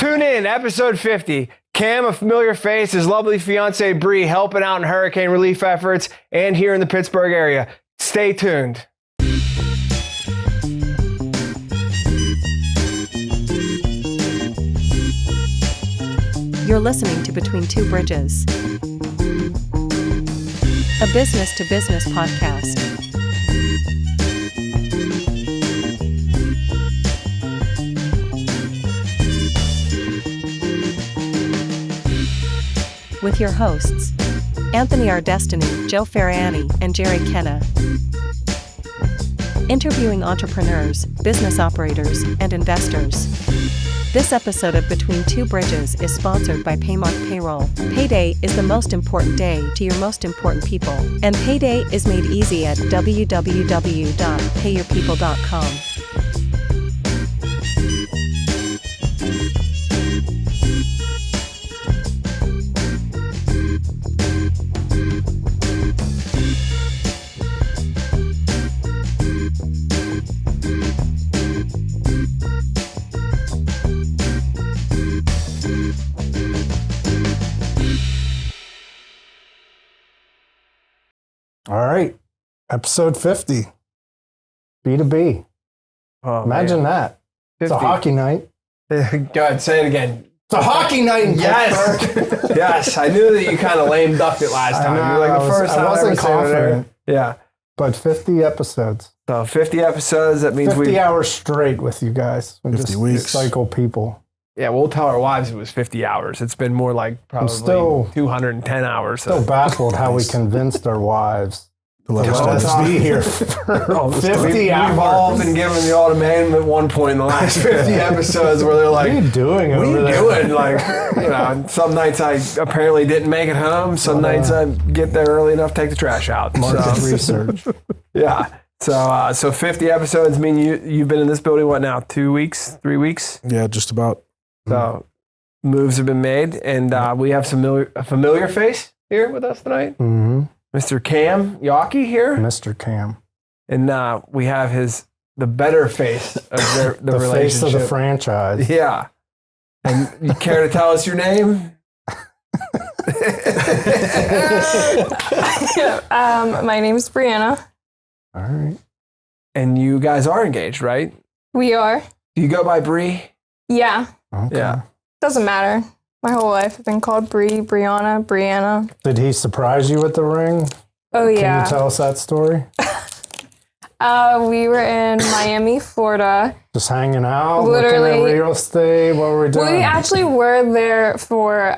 Tune in, episode 50. Cam, a familiar face, his lovely fiance Bree helping out in hurricane relief efforts and here in the Pittsburgh area. Stay tuned. You're listening to Between Two Bridges, a business-to-business podcast. With your hosts, Anthony R. Destiny, Joe Ferrani, and Jerry Kenna. Interviewing entrepreneurs, business operators, and investors. This episode of Between Two Bridges is sponsored by Paymark Payroll. Payday is the most important day to your most important people, and payday is made easy at www.payyourpeople.com. All right, episode 50, B2B. Oh, Imagine that. 50. It's a hockey night. Go ahead, say it again. It's a hockey night in Pittsburgh. Yes, I knew that you kind of lame ducked it last time. know, You were like the first time I wasn't ever saying it. confident. Yeah. But 50 episodes. So 50 episodes, that means 50 hours straight with you guys. We 50 just weeks. cycle people. Yeah, we'll tell our wives it was 50 hours. It's been more like probably still- 210 hours. Still baffled how we convinced our wives To let to us let us know. be here for 50 We've all hours. been given the ultimatum at one point in the last 50 episodes where they're What like, are you doing what are over you there? doing? Like, you know, some nights I apparently didn't make it home. Some nights I get there early enough to take the trash out. Market So, research. yeah. So 50 episodes mean you've been in this building, what now, 2 weeks, 3 weeks? Yeah, just about. So moves have been made, and we have a familiar face here with us tonight. Mm-hmm. Mr. Cam Yockey here. Mr. Cam. And we have the better face of the The relationship. face of the franchise. Yeah. And you care to tell us your name? My name is Brianna. All right. And you guys are engaged, right? We are. Do you go by Bree? Yeah. Okay. Yeah. Doesn't matter. My whole life I've been called Bree, Brianna, Brianna. Did he surprise you with the ring? Oh Can yeah. you tell us that story? We were in Miami, Florida. Just hanging out, Literally. looking at real estate. What were we doing? We actually were there for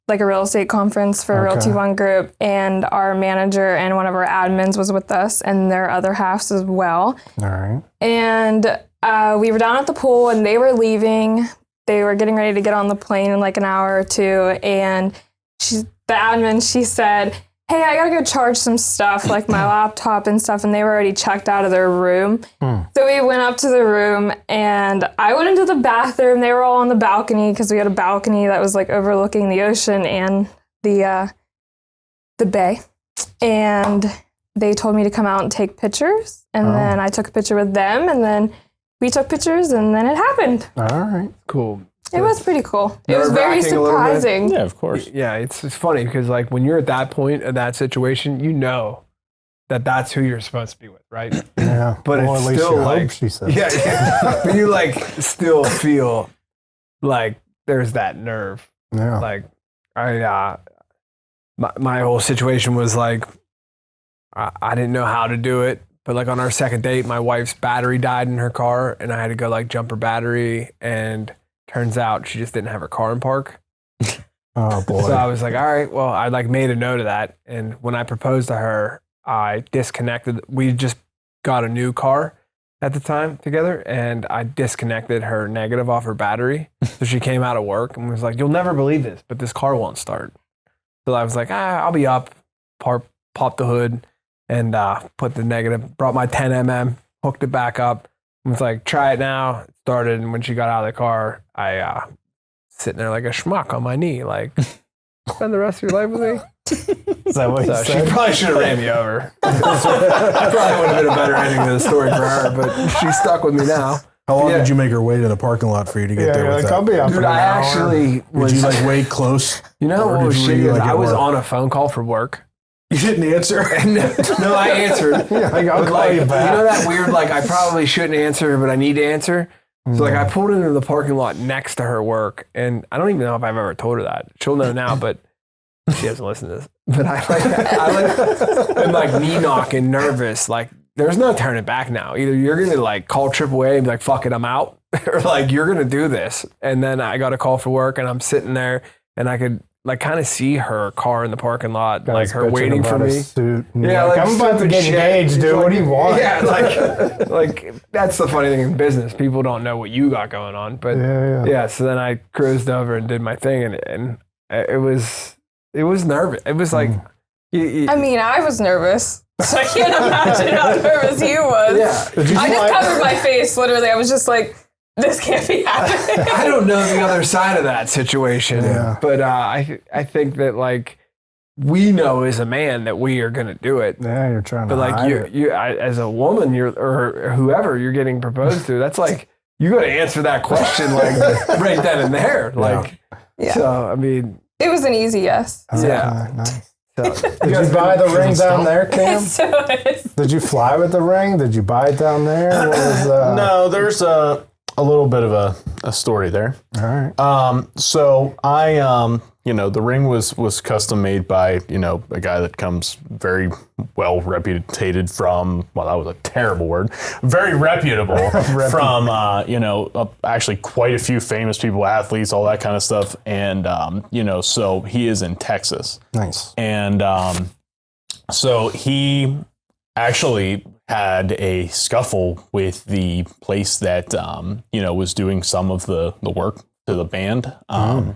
like a real estate conference for Okay. Realty One Group, and our manager and one of our admins was with us, and their other halves as well. All right. And we were down at the pool, and they were leaving. They were getting ready to get on the plane in like an hour or two, and the admin, she said, "Hey, I gotta go charge some stuff, like my laptop and stuff," and they were already checked out of their room. So we went up to the room, and I went into the bathroom. They were all on the balcony because we had a balcony that was like overlooking the ocean and the bay. And they told me to come out and take pictures, and then I took a picture with them, and then we took pictures, and then it happened. All right. Cool. It was pretty cool. It was very Nerve-wracking a little bit. surprising. Yeah, of course. Yeah, it's funny because like when you're at that point of that situation, you know that that's who you're supposed to be with, right? Yeah. But well, it's at least still you like, hope, she said. yeah. But you like still feel like there's that nerve. Yeah. Like my whole situation was like I didn't know how to do it, but like on our second date, my wife's battery died in her car, and I had to go like jump her battery, and turns out she just didn't have her car in park. Oh boy. So I was like, all right, well, I like made a note of that, and when I proposed to her, I disconnected. We just got a new car at the time together, and I disconnected her negative off her battery. So she came out of work and was like, "You'll never believe this, but this car won't start." So I was like, I'll be up, pop the hood, and put the negative, brought my 10mm, hooked it back up, and was like, try it now. It started, and when she got out of the car, I sitting there like a schmuck on my knee, like, spend the rest of your life with me? Is that what you So she said? probably should have ran me over. That probably would have been a better ending to the story for her, but she's stuck with me now. How long Yeah. did you make her wait in the parking lot for you to get there you're with like, that? I'll be up in Dude, an I hour. actually Did was. you like wait close? You know Or what was did you, shitty is like, I at was work? on a phone call for work. You didn't answer. No, I answered. Yeah, like, I'll But, call like, you back. know that weird, like, I probably shouldn't answer, but I need to answer? So, like, I pulled into the parking lot next to her work, and I don't even know if I've ever told her that. She'll know now, but she doesn't listen to this. But I'm like knee knocking, nervous. Like, there's no turning back now. Either you're going to, like, call AAA and be like, fuck it, I'm out, or, like, you're going to do this. And then I got a call for work, and I'm sitting there, and I could, like, kind of see her car in the parking lot, Guys like, her bitching waiting for about a me. suit. And Yeah, like, like, I'm about to stupid get shit. engaged, dude. What do you want? Yeah, like that's the funny thing in business. People don't know what you got going on. But Yeah. so then I cruised over and did my thing, and it was nervous. It was like, I mean, I was nervous. So I can't imagine how nervous he was. yeah. I just covered my face, literally. I was just like, this can't be happening. I don't know the other side of that situation, Yeah. but I think that, like, we know as a man that we are going to do it. Yeah, you're trying But to like hide it. as a woman, or whoever you're getting proposed to, that's like, you got to answer that question like right then and there. Like, Yeah. so I mean, It was an easy yes. yeah. Nice. So, Did you buy the ring down there, Cam? So it's- Did you fly with the ring? Did you buy it down there? What was, No, there's a little bit of a story there. All right. So I, the ring was custom made by, a guy that comes very well reputed from, well, that was a terrible word, very reputable from, actually quite a few famous people, athletes, all that kind of stuff. And, so he is in Texas. Nice. And so he actually had a scuffle with the place that, was doing some of the work to the band,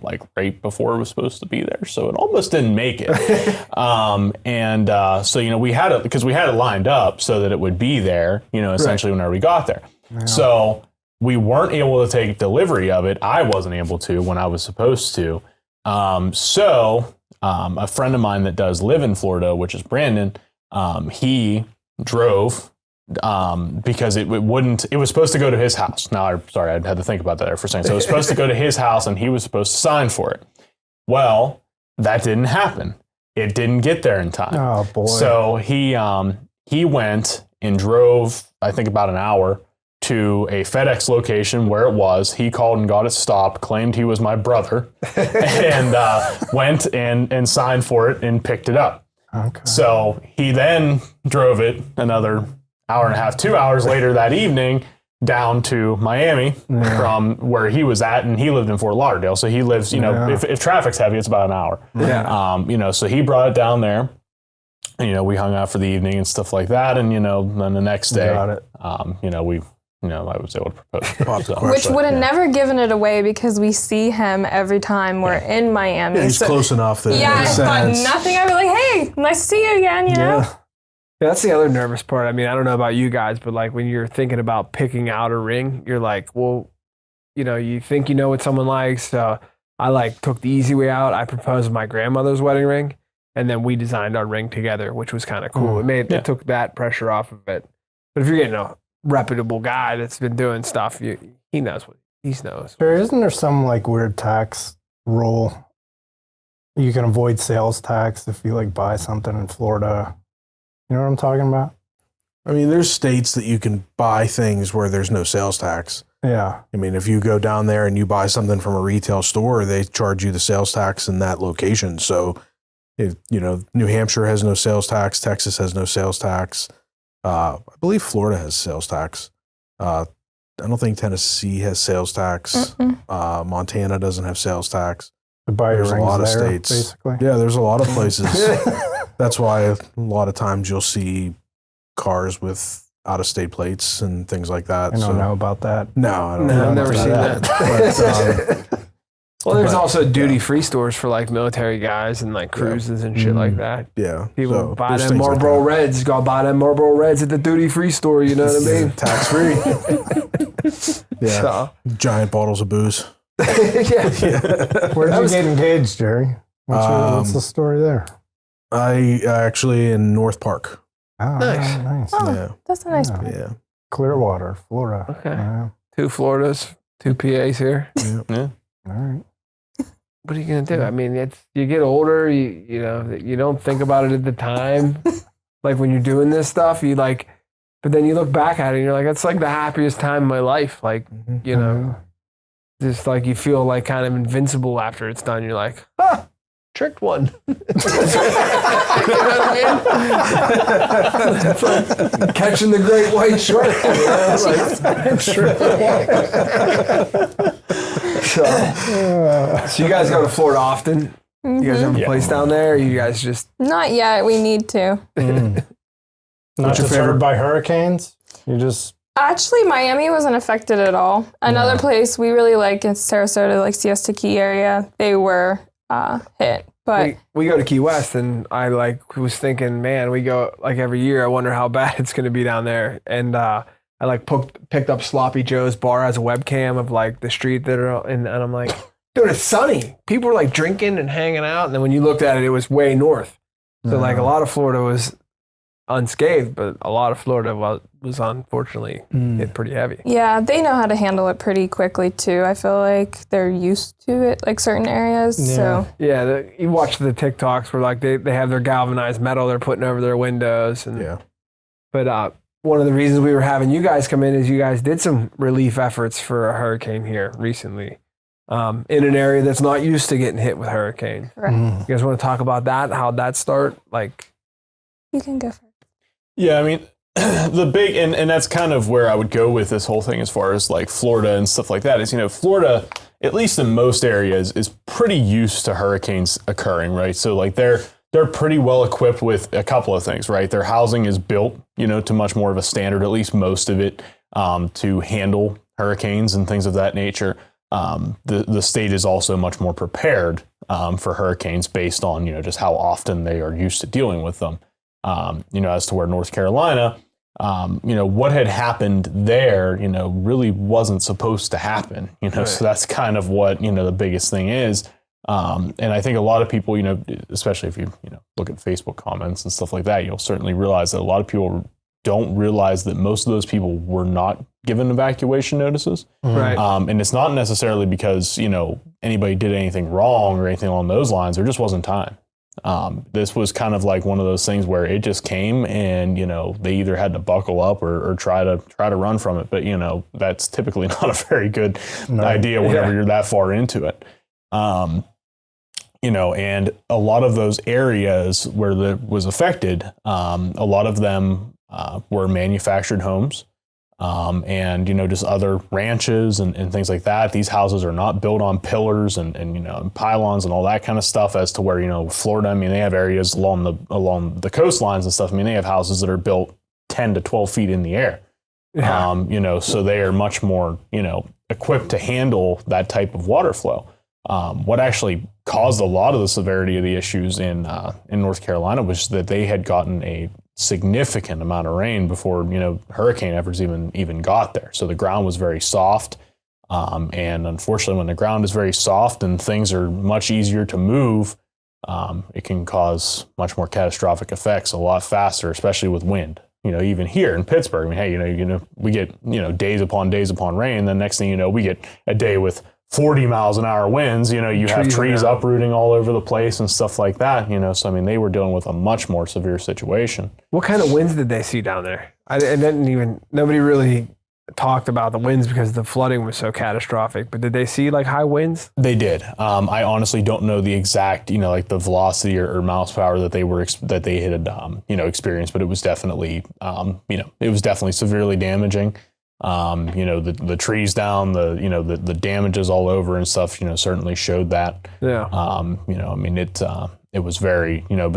like right before it was supposed to be there. So it almost didn't make it. So, we had it because we had it lined up so that it would be there, essentially whenever we got there. Yeah. So we weren't able to take delivery of it. I wasn't able to when I was supposed to. So a friend of mine that does live in Florida, which is Brandon, he drove because it was supposed to go to his house. Now, I had to think about that there for a second. So it was supposed to go to his house and he was supposed to sign for it. Well, that didn't happen. It didn't get there in time. Oh, boy. So he went and drove, I think, about an hour to a FedEx location where it was. He called and got it stopped, claimed he was my brother, and went and signed for it and picked it up. Okay. So he then drove it another hour and a half, 2 hours later that evening down to Miami from where he was at, and he lived in Fort Lauderdale. So he lives, if traffic's heavy, it's about an hour. Yeah. So he brought it down there. And, we hung out for the evening and stuff like that. And, then the next day, Got it. I was able to propose to her. So, Which would have never given it away because we see him every time we're in Miami. Yeah, he's So- close enough that Yeah, it I makes thought sense. nothing. I'd be like, hey, nice to see you again, Yeah, that's the other nervous part. I mean, I don't know about you guys, but like when you're thinking about picking out a ring, you're like, well, you think you know what someone likes. So I took the easy way out. I proposed my grandmother's wedding ring, and then we designed our ring together, which was kind of cool. It took that pressure off of it. But if you're getting a reputable guy that's been doing stuff, he knows what he knows. Sure, isn't there some weird tax rule? You can avoid sales tax if you buy something in Florida. You know what I'm talking about? I mean, there's states that you can buy things where there's no sales tax. Yeah. I mean, if you go down there and you buy something from a retail store, they charge you the sales tax in that location. So, New Hampshire has no sales tax. Texas has no sales tax. I believe Florida has sales tax. I don't think Tennessee has sales tax. Montana doesn't have sales tax. To buy There's your a lot of rings there, states. basically. Yeah, there's a lot of places. That's why a lot of times you'll see cars with out-of-state plates and things like that. I don't know about that. No, I don't No, know. I've never about seen that. But, Well, there's also duty-free stores for military guys and cruises and shit like that. yeah. People so buy there's them things like Marlboro that. Reds. Gotta buy them Marlboro Reds at the duty-free store. You know what I mean? Tax-free. Yeah. So, Giant bottles of booze. yeah. Where'd you get engaged, Jerry? What's the story there? I actually in North Park. Oh, Nice. Nice. Oh, Yeah. that's a nice Yeah. part. Yeah. Clearwater, Florida. Okay. Yeah. 2 Floridas, 2 PAs here. Yeah. All right. What are you gonna do? I mean, you get older, you know, you don't think about it at the time. Like when you're doing this stuff, but then you look back at it and you're like, it's like the happiest time of my life. Like, you know, just like you feel like kind of invincible after it's done. You're like, tricked one. You know what I mean? It's like catching the great white shark. You know? So you guys go to Florida often? You guys have a place down there? Or you guys just... Not yet. We need to. Not disturbed by hurricanes? You just... Actually, Miami wasn't affected at all. Another place we really like is Sarasota, like Siesta Key area. They were hit. But we go to Key West, and I was thinking, man, we go like every year. I wonder how bad it's going to be down there. And I picked up Sloppy Joe's bar as a webcam of like the street that are, and I'm like, dude, it's sunny. People were like drinking and hanging out. And then when you looked at it, it was way north. So like a lot of Florida was unscathed, but a lot of Florida was unfortunately hit pretty heavy. yeah, they know how to handle it pretty quickly too. I feel like they're used to it, like certain areas. Yeah. So Yeah, you watch the TikToks where like they have their galvanized metal they're putting over their windows. And, Yeah. But one of the reasons we were having you guys come in is you guys did some relief efforts for a hurricane here recently in an area that's not used to getting hit with hurricanes. right. You guys want to talk about that? How'd that start? Like, You can go first. Yeah, I mean, the big, and that's kind of where I would go with this whole thing as far as like Florida and stuff like that is, you know, Florida, at least in most areas, is pretty used to hurricanes occurring, right? So like they're pretty well equipped with a couple of things, right? Their housing is built, you know, to much more of a standard, at least most of it, to handle hurricanes and things of that nature. The state is also much more prepared for hurricanes based on, you know, just how often they are used to dealing with them. You know, as to where North Carolina, you know, what had happened there, you know, really wasn't supposed to happen, you know, so that's kind of what, you know, the biggest thing is. And I think a lot of people, you know, especially if you know, look at Facebook comments and stuff like that, you'll certainly realize that a lot of people don't realize that most of those people were not given evacuation notices. right. And it's not necessarily because, you know, anybody did anything wrong or anything along those lines. There just wasn't time. This was kind of like one of those things where it just came and, you know, they either had to buckle up or try to run from it. But, you know, that's typically not a very good idea whenever you're that far into it. You know, and a lot of those areas where that was affected, a lot of them were manufactured homes. And, you know, just other ranches and things like that. These houses are not built on pillars and you know, and pylons and all that kind of stuff as to where, you know, Florida, I mean, they have areas along the coastlines and stuff. I mean, they have houses that are built 10 to 12 feet in the air. Yeah. You know, so they are much more, you know, equipped to handle that type of water flow. What actually caused a lot of the severity of the issues in North Carolina was that they had gotten a significant amount of rain before, you know, hurricane efforts even got there. So the ground was very soft. And unfortunately, when the ground is very soft and things are much easier to move, it can cause much more catastrophic effects a lot faster, especially with wind. You know, even here in Pittsburgh, I mean, hey, you know, we get, you know, days upon rain. Then next thing you know, we get a day with 40 miles an hour winds, you know, you have trees uprooting all over the place and stuff like that, you know. So, I mean, they were dealing with a much more severe situation. What kind of winds did they see down there? Nobody really talked about the winds because the flooding was so catastrophic, but did they see like high winds? They did. I honestly don't know the exact, you know, like the velocity or miles per hour that they had, you know, experienced, but it was definitely, you know, it was definitely severely damaging. You know, the trees down, the damages all over and stuff, you know, certainly showed that. Yeah. You know, I mean, it was very, you know,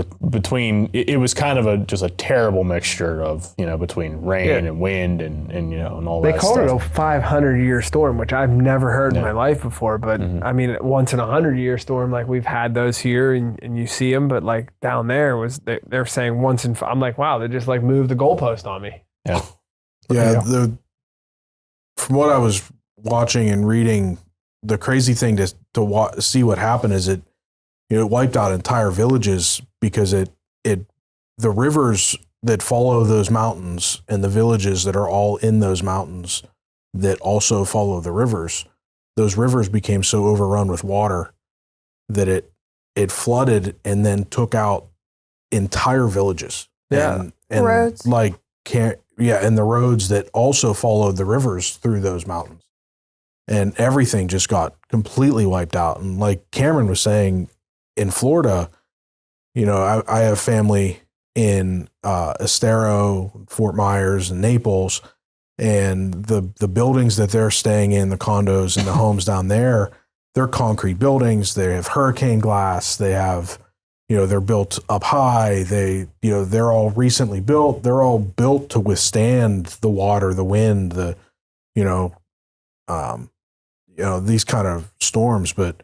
it was kind of just a terrible mixture of, you know, between rain and wind and, you know, and all that stuff. They called it a 500-year storm, which I've never heard in my life before. But I mean, once in a 100-year storm, like we've had those here and you see them, but like down there they're saying once in, I'm like, wow, they just like moved the goalpost on me. Yeah. Yeah. From what I was watching and reading, the crazy thing to see what happened is it wiped out entire villages because the rivers that follow those mountains and the villages that are all in those mountains that also follow the rivers, those rivers became so overrun with water that it flooded and then took out entire villages. Yeah. And Roads. And the roads that also followed the rivers through those mountains. And everything just got completely wiped out. And like Cameron was saying, in Florida, you know, I have family in Estero, Fort Myers, and Naples, and the buildings that they're staying in, the condos and the homes down there, they're concrete buildings. They have hurricane glass. They have, you know, they're built up high. They're all recently built. They're all built to withstand the water, the wind, these kind of storms. But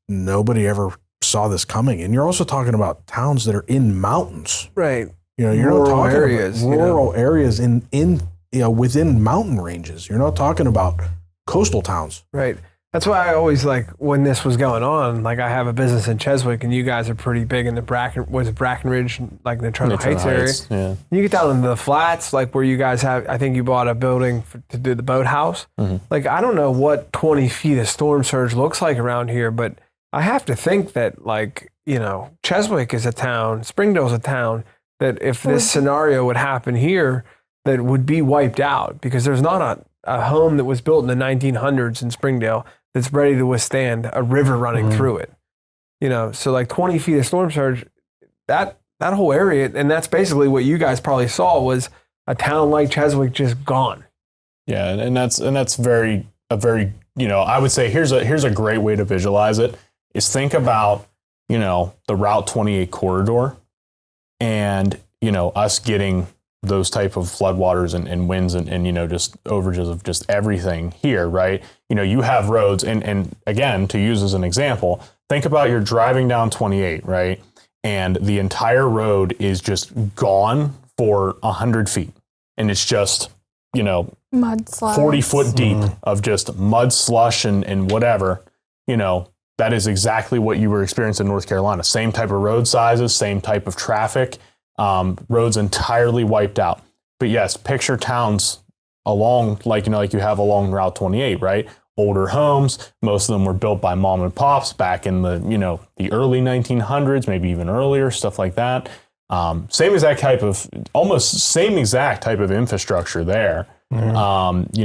nobody ever saw this coming. And you're also talking about towns that are in mountains. Right. You know, you're Rural not talking areas, about rural areas in within mountain ranges. You're not talking about coastal towns. Right. That's why I always like when this was going on, like I have a business in Cheswick and you guys are pretty big in the Brackenridge, like the Natrona Heights area. Yeah. You get down into the flats, like where you guys have, I think you bought a building to do the boathouse. Mm-hmm. Like, I don't know what 20 feet of storm surge looks like around here, but I have to think that, like, you know, Cheswick is a town, Springdale's a town, that if this scenario would happen here, that would be wiped out because there's not a home that was built in the 1900s in Springdale that's ready to withstand a river running through it. You know, so like 20 feet of storm surge, that whole area, and that's basically what you guys probably saw was a town like Cheswick just gone. Yeah, and that's a very, you know, I would say here's a great way to visualize it is think about, you know, the Route 28 corridor and, you know, us getting those type of floodwaters and winds and, you know, just overages of just everything here, right? You know, you have roads and again, to use as an example, think about you're driving down 28, right? And the entire road is just gone for 100 feet. And it's just, you know, Mudslides. 40 foot deep of just mud, slush, and whatever, you know, that is exactly what you were experiencing in North Carolina. Same type of road sizes, same type of traffic, roads entirely wiped out. But yes, picture towns along, like, you know, like you have along Route 28, right? Older homes, most of them were built by mom and pops back in the, you know, the early 1900s, maybe even earlier, stuff like that. Same exact type of, almost same exact type of infrastructure there, you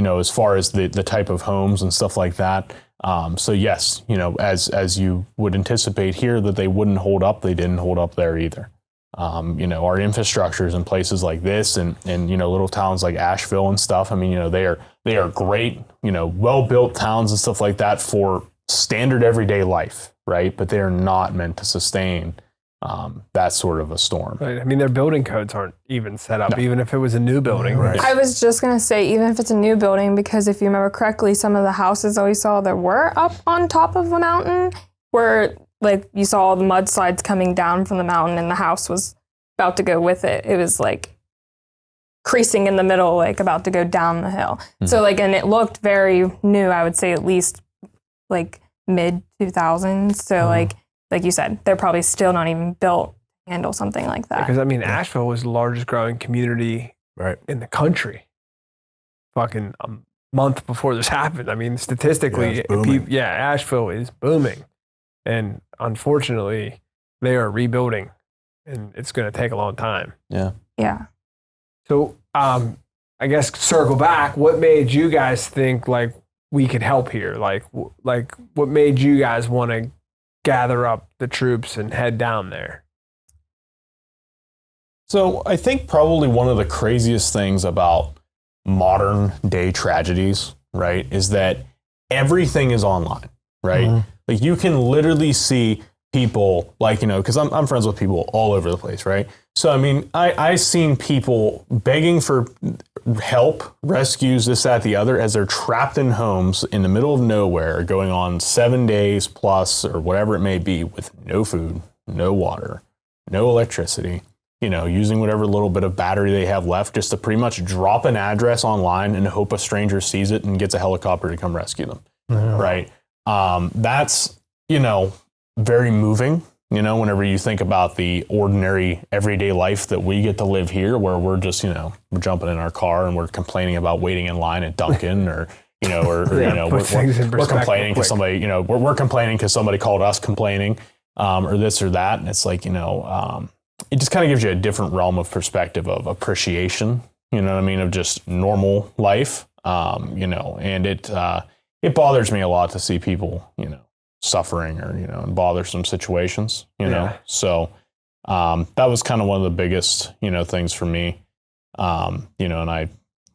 know, as far as the type of homes and stuff like that. So yes, you know, as you would anticipate here that they wouldn't hold up, they didn't hold up there either. You know, our infrastructures in places like this and, you know, little towns like Asheville and stuff. I mean, you know, they are great, you know, well-built towns and stuff like that for standard everyday life, right? But they are not meant to sustain that sort of a storm. Right. I mean, their building codes aren't even set up, even if it was a new building. Right. I was just going to say, even if it's a new building, because if you remember correctly, some of the houses that we saw that were up on top of a mountain were, like, you saw the mudslides coming down from the mountain and the house was about to go with it. It was like creasing in the middle, like about to go down the hill. So like, and it looked very new, I would say at least like mid 2000s. So like you said, they're probably still not even built to handle something like that. Because I mean, Asheville was the largest growing community in the country. Fucking a month before this happened. I mean, statistically, Asheville is booming. And unfortunately, they are rebuilding and it's going to take a long time. Yeah. Yeah. So I guess circle back, what made you guys think like we could help here? Like what made you guys want to gather up the troops and head down there? So I think probably one of the craziest things about modern day tragedies, right, is that everything is online, right? Like you can literally see people like, you know, because I'm friends with people all over the place, right? So, I mean, I've seen people begging for help, rescues, this, that, the other, as they're trapped in homes in the middle of nowhere, going on 7 days plus or whatever it may be with no food, no water, no electricity, you know, using whatever little bit of battery they have left just to pretty much drop an address online and hope a stranger sees it and gets a helicopter to come rescue them, right? That's, you know, very moving, You know, whenever you think about the ordinary everyday life that we get to live here, where we're just, you know, we're jumping in our car and we're complaining about waiting in line at Dunkin' or, you know, you know, we're complaining because somebody, you know, we're complaining because somebody called us complaining, or this or that. And it's like, you know, it just kind of gives you a different realm of perspective of appreciation, you know what I mean, of just normal life, you know, and it bothers me a lot to see people, you know, suffering or, you know, in bothersome situations, you know. So that was kind of one of the biggest, you know, things for me. You know, and I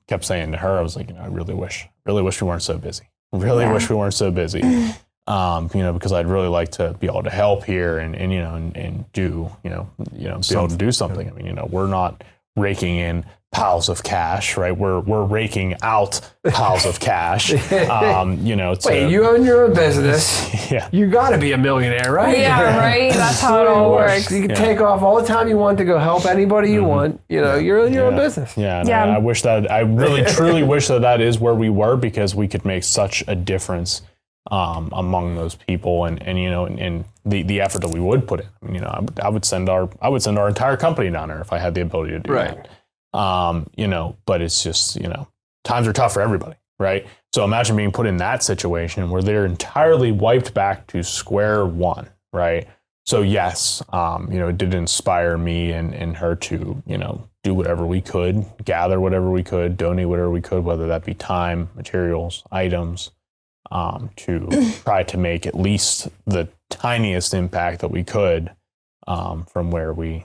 kept saying to her, I was like, you know, I really wish we weren't so busy. Really wish we weren't so busy. You know, because I'd really like to be able to help here and you know, and do, you know, be able to do something. I mean, you know, we're not raking in piles of cash, right? We're raking out piles of cash. You know, wait, you own your own business. Yeah. You got to be a millionaire, right? Yeah, right. That's how it all works. You can take off all the time you want to go help anybody you want. You know, you're in your own business. Yeah. And I wish that, I really truly wish that is where we were, because we could make such a difference among those people, and you know, and the effort that we would put in. I mean, you know, I would send our entire company down there if I had the ability to do that. You know, but it's just, you know, times are tough for everybody, right? So imagine being put in that situation where they're entirely wiped back to square one, right? So yes, you know, it did inspire me and her to, you know, do whatever we could, gather whatever we could, donate whatever we could, whether that be time, materials, items, to try to make at least the tiniest impact that we could, from where we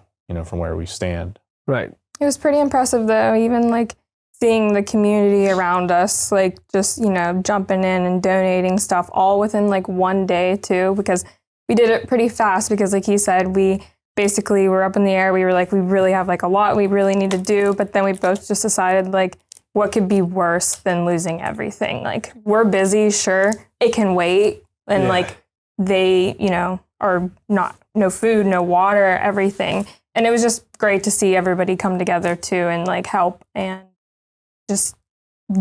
stand. Right. It was pretty impressive, though, even like seeing the community around us, like just, you know, jumping in and donating stuff all within like one day, too, because we did it pretty fast because, like he said, we basically were up in the air. We were like, we really have like a lot we really need to do. But then we both just decided, like, what could be worse than losing everything? Like, we're busy, sure, it can wait. And like they, you know, are no food, no water, everything. And it was just great to see everybody come together too and like help and just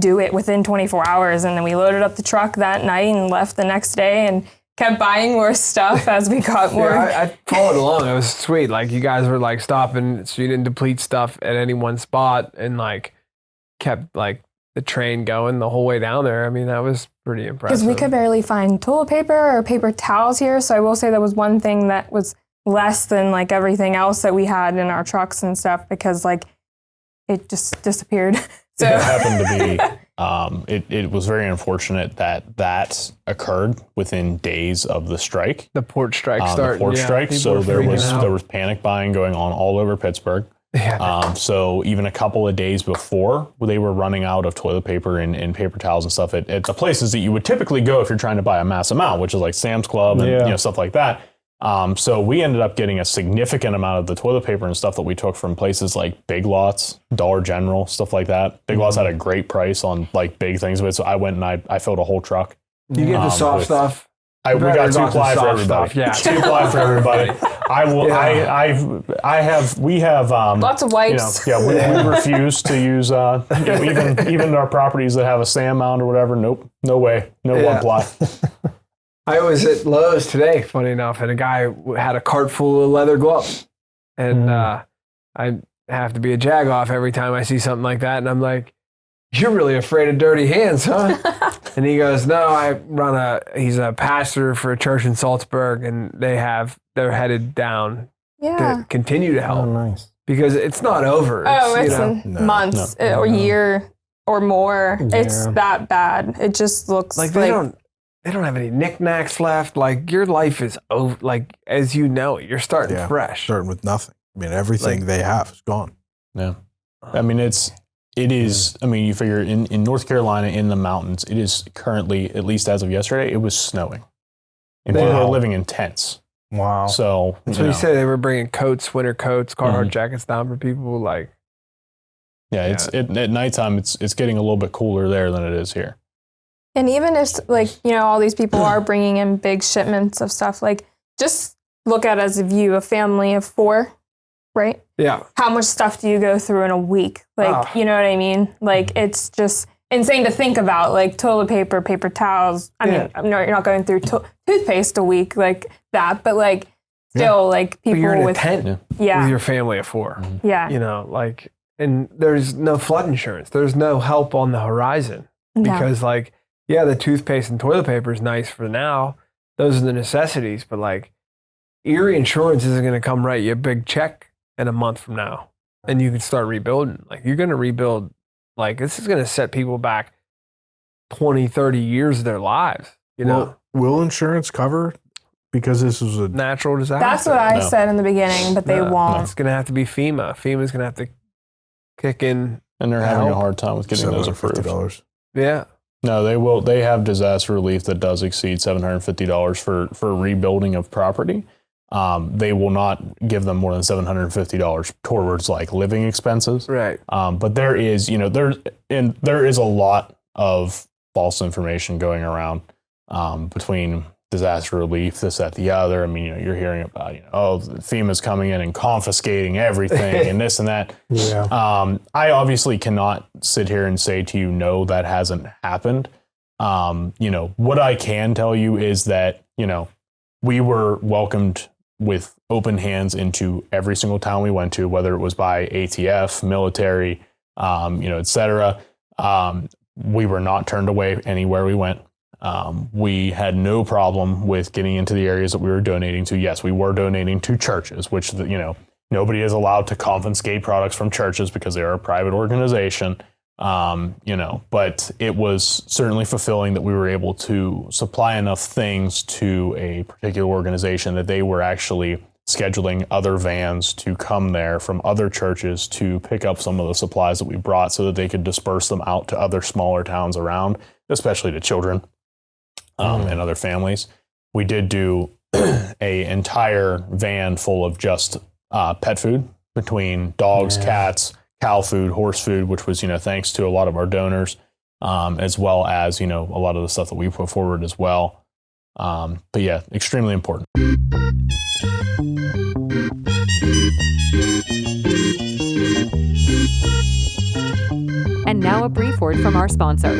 do it within 24 hours. And then we loaded up the truck that night and left the next day and kept buying more stuff as we got more. I followed along. It was sweet. Like, you guys were like stopping so you didn't deplete stuff at any one spot, and like kept like the train going the whole way down there. I mean, that was pretty impressive. Because we could barely find toilet paper or paper towels here. So I will say that was one thing that was less than like everything else that we had in our trucks and stuff, because like it just disappeared. So it happened to be, it was very unfortunate that occurred within days of the strike. The port strike started. The port strike. So there was panic buying going on all over Pittsburgh. Yeah. So even a couple of days before, they were running out of toilet paper and paper towels and stuff at the places that you would typically go if you're trying to buy a mass amount, which is like Sam's Club and you know, stuff like that. So we ended up getting a significant amount of the toilet paper and stuff that we took from places like Big Lots, Dollar General, stuff like that. Big Lots had a great price on like big things of it. So I went and I filled a whole truck. You get the soft stuff. We got 2 ply for everybody. Yeah. 2 ply for everybody. We have lots of wipes. You know, we refuse to use, even our properties that have a sand mound or whatever. Nope. No way. No 1 ply. I was at Lowe's today, funny enough, and a guy had a cart full of leather gloves. And I have to be a jagoff every time I see something like that. And I'm like, you're really afraid of dirty hands, huh? And he goes, no, he's a pastor for a church in Salzburg, and they're headed down to continue to help. Oh, nice. Because it's not over. It's months or year or more. Yeah. It's that bad. It just looks like they don't have any knickknacks left. Like, your life is over. Like, as you know it, you're starting fresh. Starting with nothing. I mean, everything they have is gone. Yeah. I mean, it is, I mean, you figure in North Carolina, in the mountains, it is currently, at least as of yesterday, it was snowing. And people are living in tents. Wow. So, that's what you said. They were bringing coats, winter coats, Carhartt jackets down for people. Like, it's at nighttime, it's getting a little bit cooler there than it is here. And even if, like, you know, all these people are bringing in big shipments of stuff, like, just look at it as if you, a family of 4, right? Yeah. How much stuff do you go through in a week? Like, you know what I mean? Like, it's just insane to think about, like, toilet paper, paper towels. I mean, no, you're not going through toothpaste a week like that, but, like, still like But people you're in a with tent with yeah, your family of 4. yeah, You know, like, and there's no flood insurance. There's no help on the horizon because, like, yeah, the toothpaste and toilet paper is nice for now. Those are the necessities, but like, Erie Insurance isn't going to come write you a big check in a month from now, and you can start rebuilding. Like, you're going to rebuild. Like, this is going to set people back 20, 30 years of their lives. You know, Will insurance cover? Because this is a natural disaster. that's what I said in the beginning, but they won't. It's going to have to be FEMA. FEMA's going to have to kick in. And they're having a hard time with getting those approved. $750. Yeah. No, they will. They have disaster relief that does exceed $750 for rebuilding of property. They will not give them more than $750 towards like living expenses. Right. But there is, there is a lot of false information going around between disaster relief, this, that, the other. I mean, you're hearing about, FEMA's coming in and confiscating everything and this and that. Yeah. I obviously cannot sit here and say to you, no, that hasn't happened. What I can tell you is that, we were welcomed with open hands into every single town we went to, whether it was by ATF, military, et cetera. We were not turned away anywhere we went. We had no problem with getting into the areas that we were donating to. Yes, we were donating to churches, which, nobody is allowed to confiscate products from churches because they are a private organization. But it was certainly fulfilling that we were able to supply enough things to a particular organization that they were actually scheduling other vans to come there from other churches to pick up some of the supplies that we brought so that they could disperse them out to other smaller towns around, especially to children and other families. We did do a entire van full of just pet food between dogs, cats, cow food, horse food, which was, thanks to a lot of our donors, as well as, a lot of the stuff that we put forward as well. But yeah, extremely important. And now a brief word from our sponsor.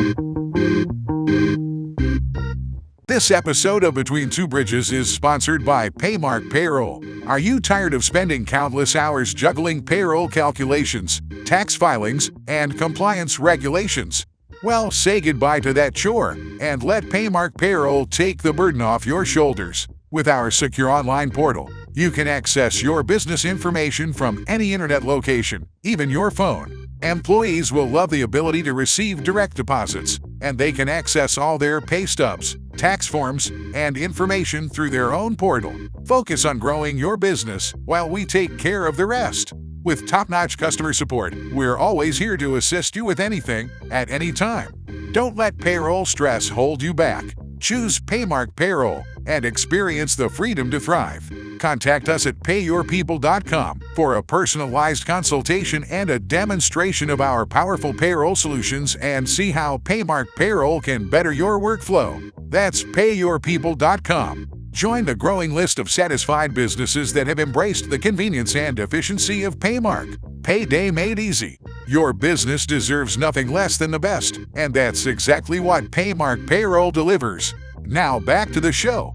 This episode of Between Two Bridges is sponsored by Paymark Payroll. Are you tired of spending countless hours juggling payroll calculations, tax filings, and compliance regulations? Well, say goodbye to that chore and let Paymark Payroll take the burden off your shoulders. With our secure online portal, you can access your business information from any internet location, even your phone. Employees will love the ability to receive direct deposits, and they can access all their pay stubs, tax forms, and information through their own portal. Focus on growing your business while we take care of the rest. With top-notch customer support, we're always here to assist you with anything, at any time. Don't let payroll stress hold you back. Choose Paymark Payroll and experience the freedom to thrive. Contact us at payyourpeople.com for a personalized consultation and a demonstration of our powerful payroll solutions, and see how Paymark Payroll can better your workflow. That's payyourpeople.com. Join the growing list of satisfied businesses that have embraced the convenience and efficiency of Paymark. Payday made easy. Your business deserves nothing less than the best, and that's exactly what Paymark Payroll delivers. Now back to the show.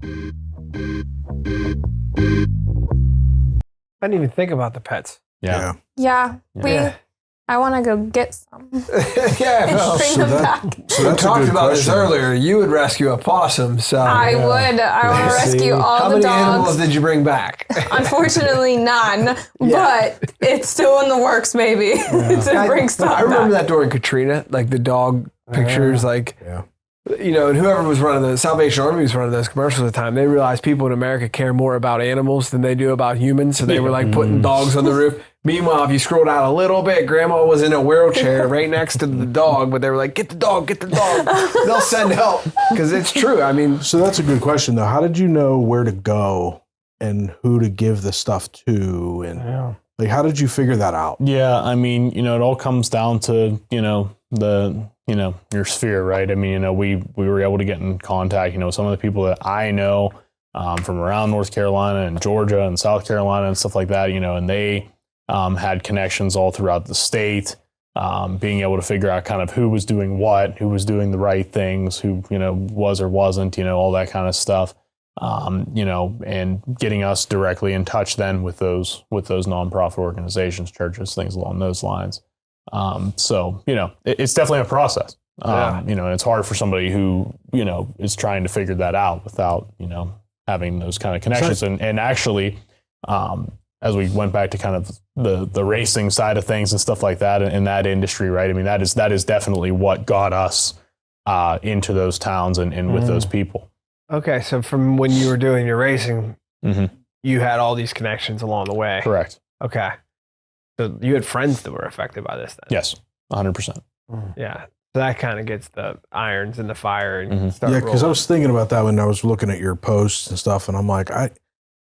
I didn't even think about the pets. Yeah. Yeah, Yeah. I want to go get some. Yeah, And well, bring them back. So we that's a talked good about this question. earlier. You would rescue a possum, so I would. I want to See? rescue all how the many animals dogs. did you bring back? Unfortunately, none. Yeah. But it's still in the works, maybe, to bring some I remember back. that during Katrina, like the dog pictures, like Yeah. and whoever was running the Salvation Army was running those commercials at the time. They realized people in America care more about animals than they do about humans, so they were like putting dogs on the roof. Meanwhile, if you scrolled out a little bit, Grandma was in a wheelchair right next to the dog, but they were like, "Get the dog, get the dog." They'll send help because it's true. I mean, So that's a good question, though. How did you know where to go and who to give the stuff to? And Yeah. like, how did you figure that out? Yeah, I mean, it all comes down to, your sphere, right? I mean, we were able to get in contact, some of the people that I know from around North Carolina and Georgia and South Carolina and stuff like that, and they had connections all throughout the state, being able to figure out kind of who was doing what, who was doing the right things, who, was or wasn't, all that kind of stuff. and getting us directly in touch then with those nonprofit organizations, churches, things along those lines. So it's definitely a process. And it's hard for somebody who is trying to figure that out without having those kind of connections. And actually, as we went back to kind of the racing side of things and stuff like that in that industry, right? I mean, that is definitely what got us into those towns and with those people. Okay, so from when you were doing your racing, you had all these connections along the way. Correct. Okay. So you had friends that were affected by this then? Yes, 100%. Yeah. So that kind of gets the irons in the fire and start Yeah, because I rolling. was thinking about that when I was looking at your posts and stuff, and I'm like,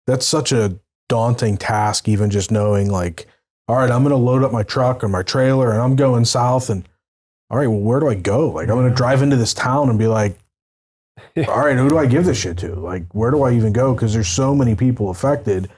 that's such a daunting task, even just knowing like, all right, I'm going to load up my truck or my trailer and I'm going south, and all right, well, where do I go? Like, I'm going to drive into this town and be like, all right, who do I give this shit to? Like, where do I even go? Because there's so many people affected.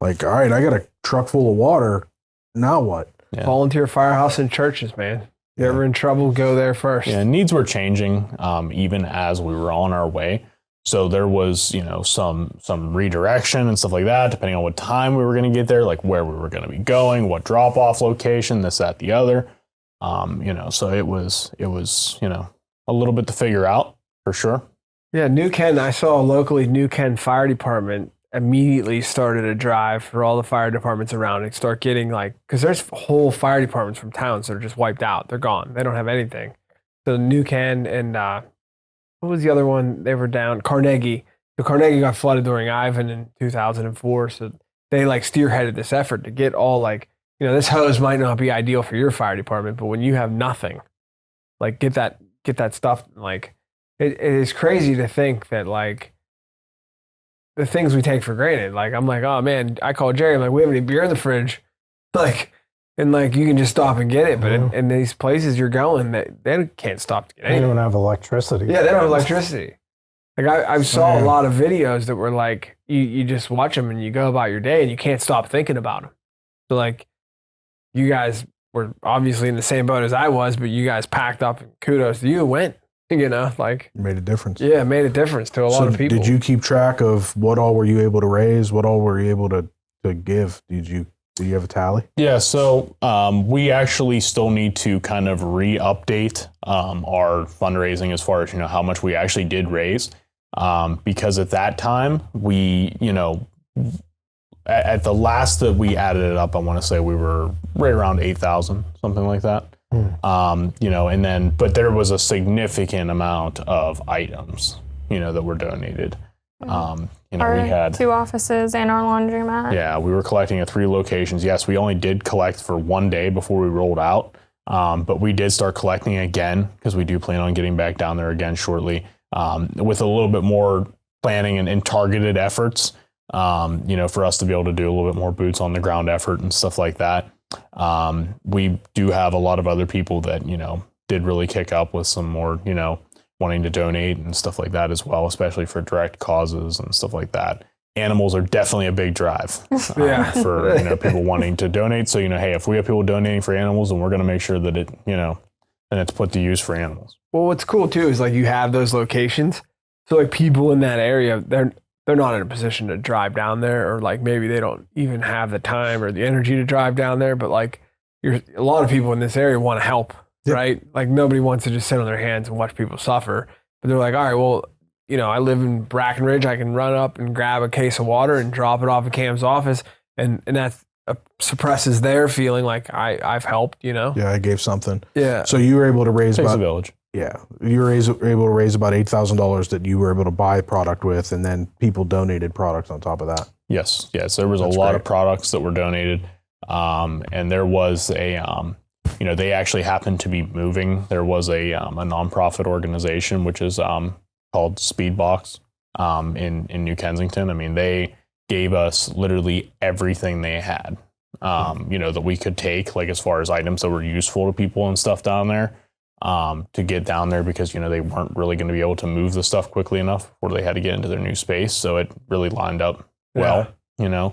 Like, all right, I got a truck full of water. Now what? Yeah. Volunteer firehouse and churches, man. You're ever in trouble, go there first. Yeah, needs were changing even as we were on our way. So there was, some redirection and stuff like that, depending on what time we were going to get there, like where we were going to be going, what drop-off location, this, that, the other. So it was, a little bit to figure out for sure. Yeah, New Ken, I saw locally New Ken Fire Department immediately started a drive for all the fire departments around and start getting because there's whole fire departments from towns that are just wiped out. They're gone. They don't have anything. So New Ken and what was the other one? They were down Carnegie. So Carnegie got flooded during Ivan in 2004. So they steerheaded this effort to get all this hose might not be ideal for your fire department, but when you have nothing, get that stuff. It is crazy to think that the things we take for granted. I'm like, oh man, I called Jerry. I'm like, we have any beer in the fridge? And you can just stop and get it. But in these places you're going, they can't stop to get They anything. don't have electricity. Yeah, they don't have electricity. I saw a lot of videos that were you just watch them and you go about your day and you can't stop thinking about them. So you guys were obviously in the same boat as I was, but you guys packed up and kudos to you and went. Made a difference. Yeah, it made a difference to a lot of people. Did you keep track of what all were you able to raise? What all were you able to give? Do you have a tally? Yeah, so we actually still need to kind of re-update our fundraising as far as how much we actually did raise, because at that time we at the last that we added it up, I want to say we were right around 8,000, something like that. And then, but there was a significant amount of items, that were donated. We had 2 offices and our laundromat. Yeah, we were collecting at 3 locations. Yes, we only did collect for 1 day before we rolled out. But we did start collecting again because we do plan on getting back down there again shortly, with a little bit more planning and targeted efforts, for us to be able to do a little bit more boots on the ground effort and stuff like that. We do have a lot of other people that, did really kick up with some more, wanting to donate and stuff like that as well, especially for direct causes and stuff like that. Animals are definitely a big drive for people wanting to donate. So, hey, if we have people donating for animals, then we're going to make sure that it, and it's put to use for animals. Well, what's cool too is you have those locations. So people in that area, they're not in a position to drive down there, or maybe they don't even have the time or the energy to drive down there. But a lot of people in this area want to help, right? Nobody wants to just sit on their hands and watch people suffer. But they're all right, well, I live in Brackenridge. I can run up and grab a case of water and drop it off at Cam's office. And that suppresses their feeling I've helped, Yeah, I gave something. Yeah. So you were able to raise Takes about a village. Yeah, you were able to raise about $8,000 that you were able to buy product with, and then people donated products on top of that. Yes, there was a lot of products that were donated, and there was a, they actually happened to be moving. There was a nonprofit organization which is called Speedbox in New Kensington. I mean, they gave us literally everything they had, that we could take, as far as items that were useful to people and stuff down there. To get down there because, they weren't really going to be able to move the stuff quickly enough before they had to get into their new space. So it really lined up well, and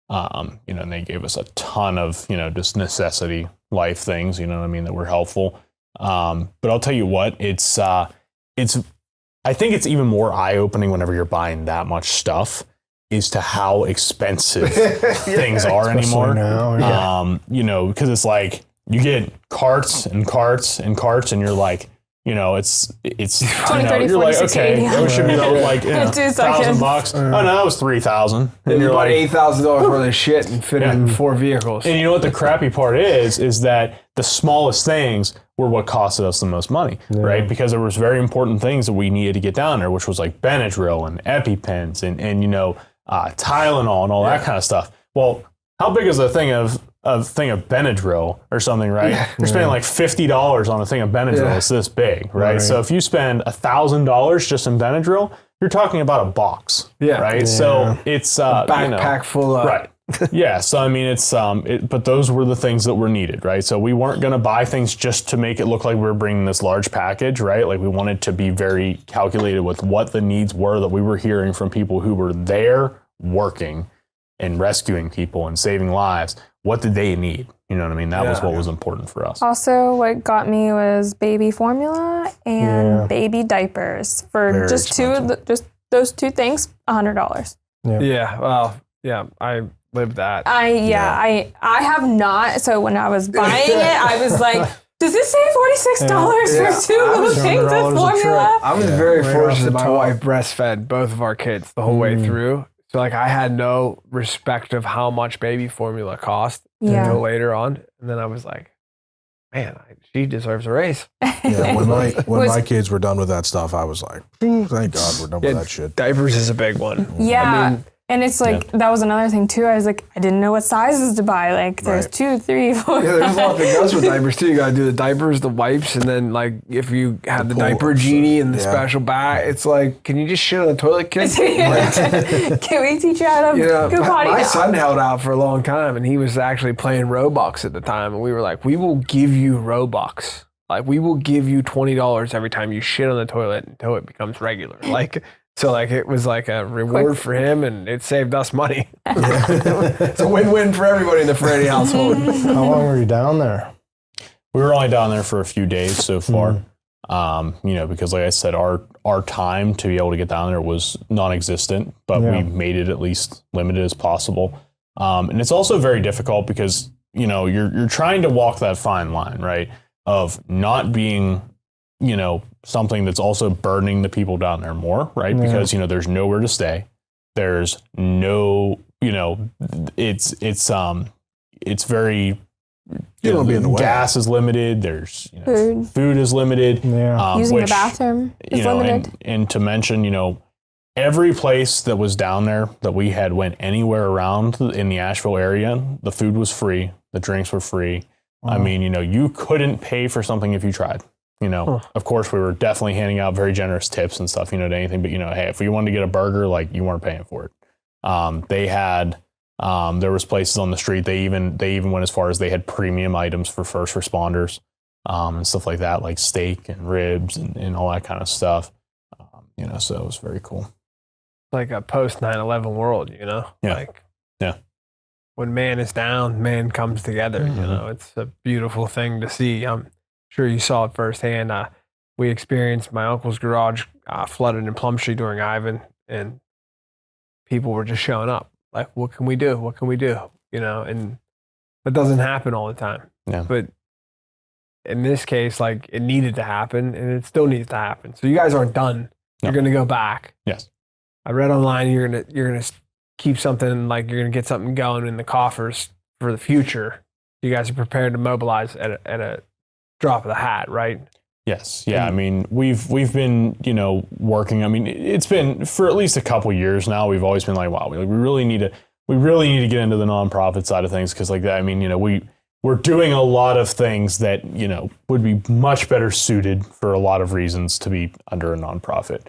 they gave us a ton of, just necessity life things, that were helpful. But I'll tell you what, it's I think it's even more eye-opening whenever you're buying that much stuff is to how expensive things are anymore. Now, You know, because it's like you get carts and carts and carts, and you're like, you know, it's 20, 30, you're 40, like, 60, okay, 80. it should be like $1,000. Oh no, that was $3,000. And you're bought like, $8,000 worth of shit and fit it in 4 vehicles. and you know what the crappy part is that the smallest things were what costed us the most money, right? Because there was very important things that we needed to get down there, which was like Benadryl and EpiPens and you know, Tylenol and all that kind of stuff. Well, how big is a thing of Benadryl or something, right? You're spending like $50 on a thing of Benadryl. It's this big, right? So if you spend $1,000 just in Benadryl, you're talking about a box, right? Yeah. So it's a backpack full of right. Yeah, so I mean, it's but those were the things that were needed, right? So we weren't going to buy things just to make it look like we were bringing this large package, right? Like we wanted to be very calculated with what the needs were that we were hearing from people who were there working and rescuing people and saving lives. What did they need? You know what I mean? That was what was important for us. Also, what got me was baby formula and baby diapers for Very just expensive. those two things, $100. Yeah, well, yeah, I lived that. I have not. So when I was buying it, I was like, does this say $46 for two little things of formula? I was very right off fortunate. the My top. wife breastfed both of our kids the whole way through. So like I had no respect of how much baby formula cost until later on. And then I was like, man, she deserves a raise. Yeah, when my kids were done with that stuff, I was like, thank God we're done with that shit. Diapers is a big one. Yeah. I mean, And it's like, that was another thing too. I was like, I didn't know what sizes to buy. Like there's 2, 3, 4. yeah, there's a lot that goes with diapers too. You gotta do the diapers, the wipes, and then like if you have the diaper pull-ups, genie and the special bag, it's like, can you just shit on the toilet, kid? Can we teach you how to go potty? my son held out for a long time, and he was actually playing Robux at the time, and we were like, we will give you Robux. Like we will give you $20 every time you shit on the toilet until it becomes regular. So like it was like a reward for him, and it saved us money. It's a win-win for everybody in the Ferretti household. How long were you down there? We were only down there for a few days so far. You know, because like I said, our time to be able to get down there was non-existent, but we made it at least limited as possible. And it's also very difficult because, you know, you're trying to walk that fine line, right? Of not being, you know, something that's also burdening the people down there more, right? Because, you know, there's nowhere to stay. There's no, you know, it's very, You don't be in the way. gas is limited. There's, you know, food is limited. Using the bathroom is you know, limited. and to mention, you know, every place that was down there that we had went anywhere around in the Asheville area, the food was free. The drinks were free. I mean, you know, you couldn't pay for something if you tried. You know, of course, we were definitely handing out very generous tips and stuff, you know, to anything. But, you know, hey, if you wanted to get a burger, like you weren't paying for it. They had, there was places on the street. They even went as far as they had premium items for first responders and stuff like that, like steak and ribs and all that kind of stuff. You know, so it was very cool. Like a post 9/11 world, you know? Yeah. Like, yeah. When man is down, man comes together. You know, it's a beautiful thing to see. I'm sure you saw it firsthand. We experienced my uncle's garage flooded in Plum Street during Ivan, and people were just showing up. Like, what can we do? What can we do? You know, and that doesn't happen all the time. Yeah. But in this case, like, it needed to happen, and it still needs to happen. So you guys aren't done. No. You're going to go back. Yes. I read online you're gonna keep something, like you're gonna get something going in the coffers for the future. You guys are prepared to mobilize at a drop of the hat, right? Yes. Yeah. I mean, we've been, you know, working. I mean, it's been for at least a couple years now. We've always been like, wow, we really need to get into the nonprofit side of things, because like that. I mean, you know, we're doing a lot of things that, you know, would be much better suited for a lot of reasons to be under a nonprofit.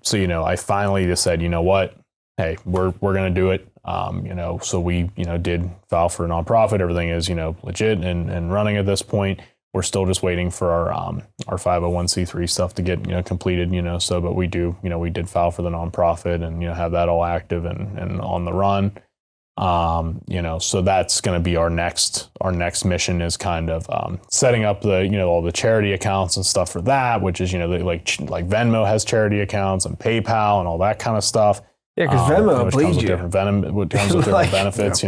So, you know, I finally just said, you know what, hey, we're going to do it. You know, so we, you know, did file for a nonprofit. Everything is, you know, legit and running at this point. We're still just waiting for our 501c3 stuff to get, you know, completed, you know, so, but we do, you know, we did file for the nonprofit and, you know, have that all active and on the run. So that's going to be our next mission is kind of setting up the, all the charity accounts and stuff for that, which is, like Venmo has charity accounts and PayPal and all that kind of stuff. Yeah, because Venmo bleeds you. Comes with different benefits,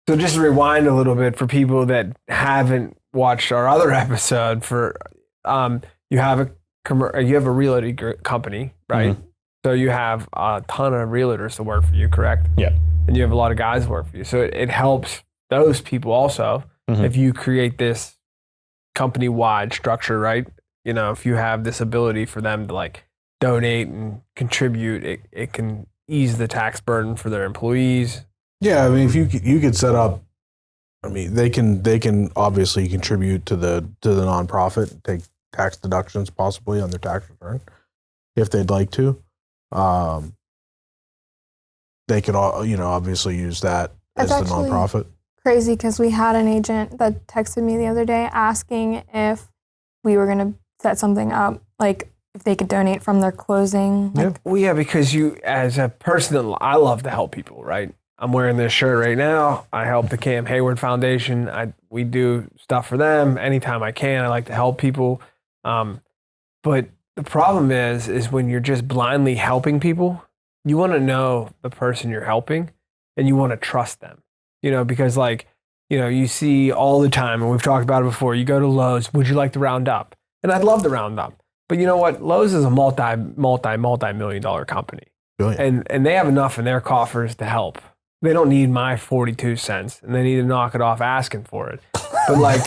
So just to rewind a little bit for people that haven't watched our other episode, you have a realty company, right? Mm-hmm. So you have a ton of realtors to work for you, correct? Yeah. And you have a lot of guys to work for you. So it helps those people also if you create this company-wide structure, right? If you have this ability for them to like donate and contribute, it can ease the tax burden for their employees. Yeah, I mean, if you could set up, I mean, they can obviously contribute to the nonprofit, take tax deductions possibly on their tax return if they'd like to. They could obviously use that as the nonprofit. Crazy because we had an agent that texted me the other day asking if we were going to set something up, like if they could donate from their closing. Well, yeah, because you, as a person, I love to help people, right? I'm wearing this shirt right now. I help the Cam Hayward Foundation. We do stuff for them anytime I can. I like to help people. But the problem is when you're just blindly helping people, you want to know the person you're helping and you want to trust them, because you see all the time, and we've talked about it before, you go to Lowe's, would you like to round up? And I'd love to round up. But you know what? Lowe's is a multi-million dollar company. Brilliant. And they have enough in their coffers to help. They don't need my 42 cents, and they need to knock it off asking for it. But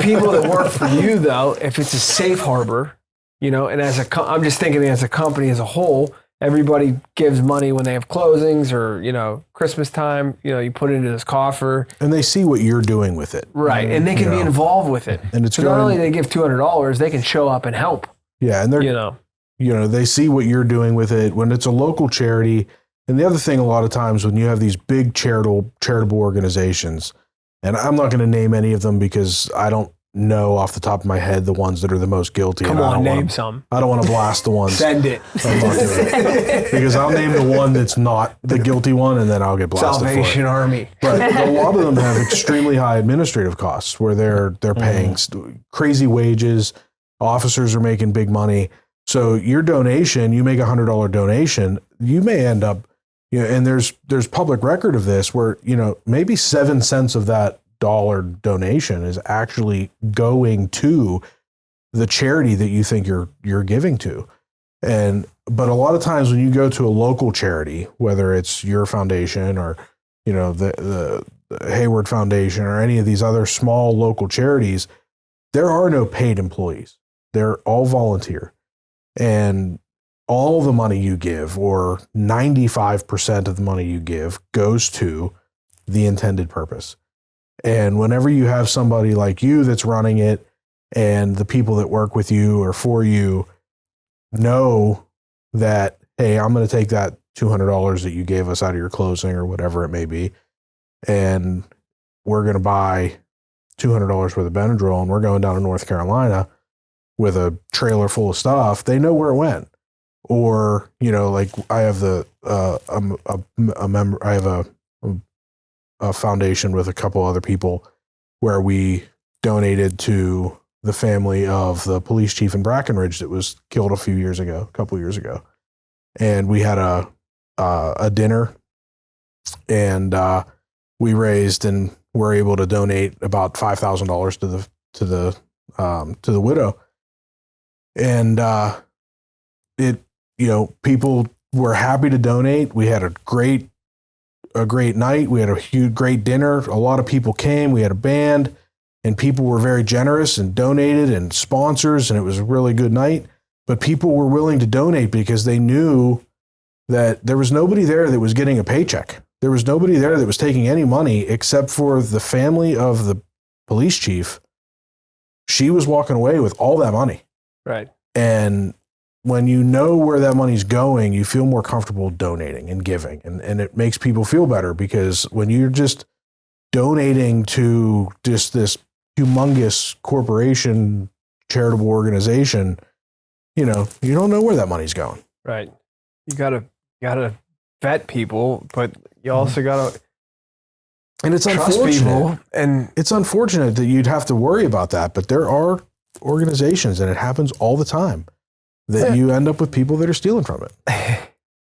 people that work for you, though, if it's a safe harbor, and I'm just thinking as a company as a whole, everybody gives money when they have closings or, Christmas time, you put it into this coffer. And they see what you're doing with it. Right, and they can be involved with it. And it's so not only they give $200, they can show up and help. Yeah, and they're, they see what you're doing with it. When it's a local charity. And the other thing, a lot of times when you have these big charitable organizations, and I'm not going to name any of them because I don't know off the top of my head the ones that are the most guilty. Come on, name some. I don't want to blast the ones. Send it. I'm not doing it. Because I'll name the one that's not the guilty one, and then I'll get blasted Salvation for it. Army. But a lot of them have extremely high administrative costs where they're paying crazy wages. Officers are making big money. So your donation, you make $100 donation, you may end up, and there's public record of this where, maybe 7 cents of that dollar donation is actually going to the charity that you think you're giving to. But a lot of times when you go to a local charity, whether it's your foundation or, the Hayward Foundation or any of these other small local charities, there are no paid employees. They're all volunteer. And all the money you give, or 95% of the money you give, goes to the intended purpose. And whenever you have somebody like you that's running it, and the people that work with you or for you know that, hey, I'm going to take that $200 that you gave us out of your closing or whatever it may be, and we're going to buy $200 worth of Benadryl, and we're going down to North Carolina with a trailer full of stuff, they know where it went. Or, I have a foundation with a couple other people where we donated to the family of the police chief in Brackenridge that was killed a couple years ago. And we had a dinner, and we raised and were able to donate about $5,000 to the widow. And people were happy to donate. We had a great night. We had a great dinner. A lot of people came. We had a band, and people were very generous and donated, and sponsors, and it was a really good night. But people were willing to donate because they knew that there was nobody there that was getting a paycheck. There was nobody there that was taking any money except for the family of the police chief. She was walking away with all that money. Right. And when you know where that money's going, you feel more comfortable donating and giving. And it makes people feel better, because when you're just donating to just this humongous corporation, charitable organization, you don't know where that money's going. Right. You gotta vet people, but you also got to And it's trust unfortunate. people. And It's unfortunate that you'd have to worry about that, but there are organizations, and it happens all the time, that you end up with people that are stealing from it.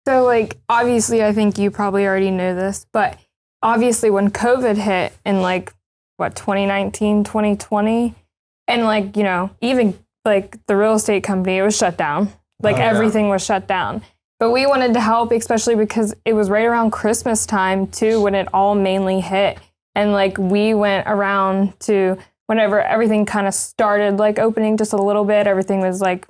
So, like, obviously, I think you probably already knew this, but obviously when COVID hit in, like, 2019, 2020, and, like, you know, even, like, the real estate company, it was shut down. Like, everything was shut down. But we wanted to help, especially because it was right around Christmas time, too, when it all mainly hit. And, like, we went around to whenever everything kind of started, like, opening just a little bit, everything was, like,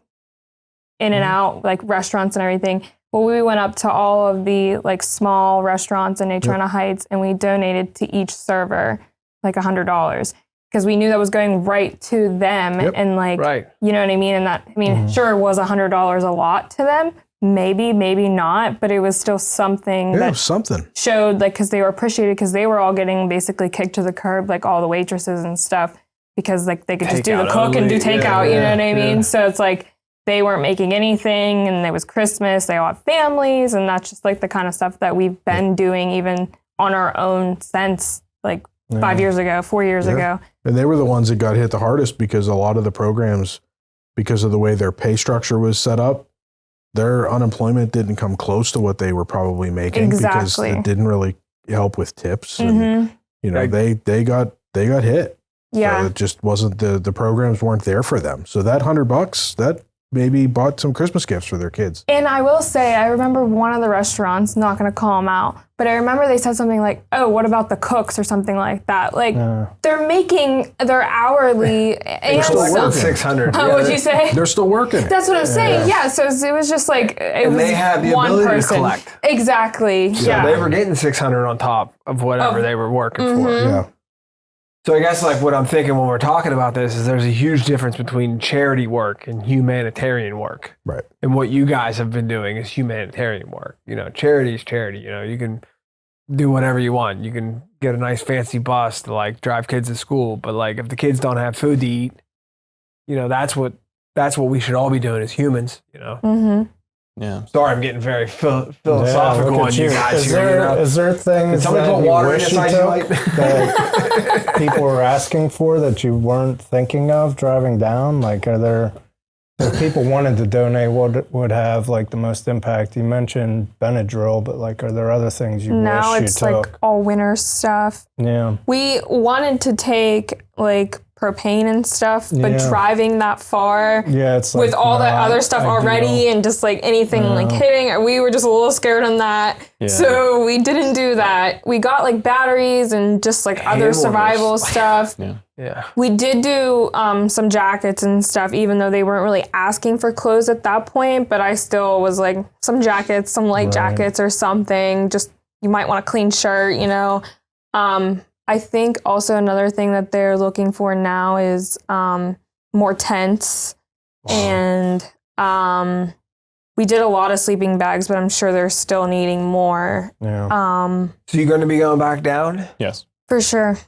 in and out, like, restaurants and everything. Well, we went up to all of the, like, small restaurants in Natrona Heights, and we donated to each server, like, $100. Because we knew that was going right to them. And, like, you know what I mean? And that, I mean, sure, was $100 a lot to them? Maybe, maybe not, but it was still something that showed, like, because they were appreciated, because they were all getting basically kicked to the curb, like all the waitresses and stuff, because, like, they could just do the cook and do takeout, you know what I mean? So it's like they weren't making anything, and it was Christmas, they all have families, and that's just, like, the kind of stuff that we've been doing even on our own since, like, 5 years ago, 4 years ago. And they were the ones that got hit the hardest, because a lot of the programs, because of the way their pay structure was set up, their unemployment didn't come close to what they were probably making, because it didn't really help with tips. And, you know, they got hit. Yeah. So it just wasn't, the programs weren't there for them. So that $100, that maybe bought some Christmas gifts for their kids. And I will say, I remember one of the restaurants, not going to call them out, but I remember they said something like, oh, what about the cooks or something like that? Like, they're making their hourly and still working. 600. What'd you say? They're still working. That's what I'm saying. Yeah. So it was just like, it was they have the one ability person. to collect. Exactly. So yeah. they were getting 600 on top of whatever they were working for. Yeah. So I guess, like, what I'm thinking when we're talking about this is there's a huge difference between charity work and humanitarian work. Right. And what you guys have been doing is humanitarian work. You know, charity is charity. You know, you can do whatever you want. You can get a nice fancy bus to, like, drive kids to school. But, like, if the kids don't have food to eat, you know, that's what we should all be doing as humans, you know? Yeah. Sorry, I'm getting very philosophical on you guys here. Is there things somebody that put you water wish you inside took you that people were asking for that you weren't thinking of driving down? Like, are there, if people wanted to donate, what would have, like, the most impact? You mentioned Benadryl, but, like, are there other things you Now wish you it's took? like all winter stuff. Yeah. We wanted to take, like, propane and stuff, but driving that far it's like with all that other stuff already and just, like, anything like hitting, we were just a little scared on that. So we didn't do that. We got, like, batteries and just, like, other survival stuff. We did do some jackets and stuff, even though they weren't really asking for clothes at that point, but I still was like, some jackets, some light jackets or something, just, you might want a clean shirt, you know. I think also another thing that they're looking for now is more tents. And we did a lot of sleeping bags, but I'm sure they're still needing more. So you're going to be going back down? Yes. For sure.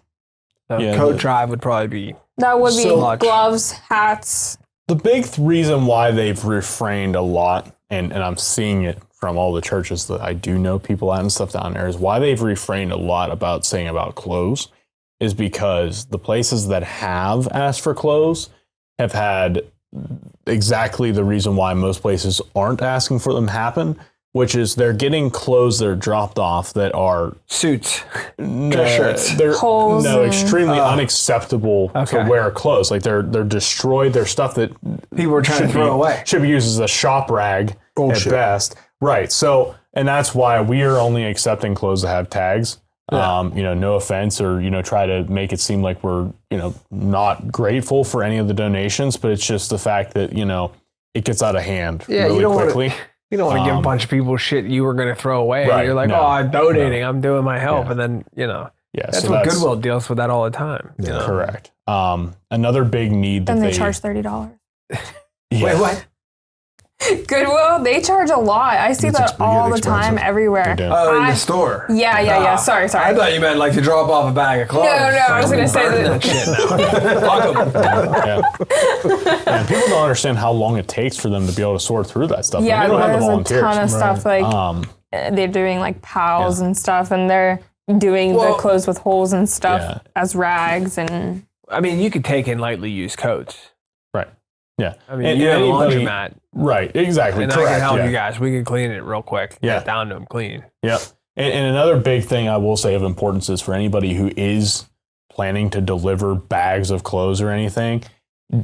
So coat drive would probably be That would be much. gloves, hats. The big reason why they've refrained a lot, and I'm seeing it from all the churches that I do know people at and stuff down there, is why they've refrained a lot about saying about clothes, is because the places that have asked for clothes have had exactly the reason why most places aren't asking for them happen, which is they're getting clothes that are dropped off that are suits, dress shirts. They're Holes extremely unacceptable to wear clothes. Like they're destroyed. They're stuff that people are trying to throw away. Should be used as a shop rag at best. Right. So, and that's why we are only accepting clothes that have tags. No offense, or, try to make it seem like we're, not grateful for any of the donations, but it's just the fact that, it gets out of hand really quickly. You don't want to give a bunch of people shit you were going to throw away. Right, You're like, I'm donating, I'm doing my help. And then, that's so what Goodwill deals with that all the time. Correct. Another big need that then they charge $30. Wait, what? Goodwill, they charge a lot. I see that all the time everywhere. Oh, in the store. Yeah. Sorry. I thought you meant like to drop off a bag of clothes. No, I was going to say that shit now. And people don't understand how long it takes for them to be able to sort through that stuff. Yeah, they don't have the there's volunteers. a ton of stuff like. they're doing like pals and stuff, and they're doing the clothes with holes and stuff as rags. And I mean, you could take in lightly used coats. Right. Yeah. I mean, you have a laundromat. Right. Exactly. And Correct. I can help you guys. We can clean it real quick. Get down to them clean. Yep. And another big thing I will say of importance is for anybody who is planning to deliver bags of clothes or anything,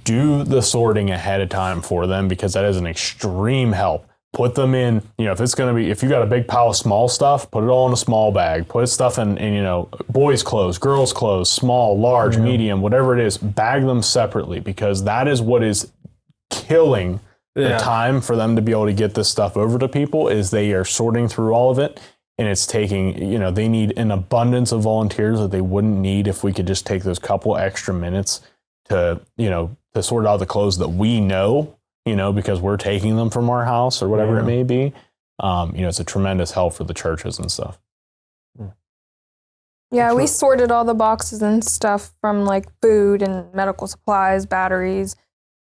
do the sorting ahead of time for them, because that is an extreme help. Put them in, if you got a big pile of small stuff, put it all in a small bag. Put stuff in boys' clothes, girls' clothes, small, large, medium, whatever it is, bag them separately, because that is what is killing the time for them to be able to get this stuff over to people, is they are sorting through all of it. And it's taking, they need an abundance of volunteers that they wouldn't need if we could just take those couple extra minutes to sort out the clothes that we know, because we're taking them from our house or whatever it may be. It's a tremendous help for the churches and stuff. Yeah, we sorted all the boxes and stuff from like food and medical supplies, batteries,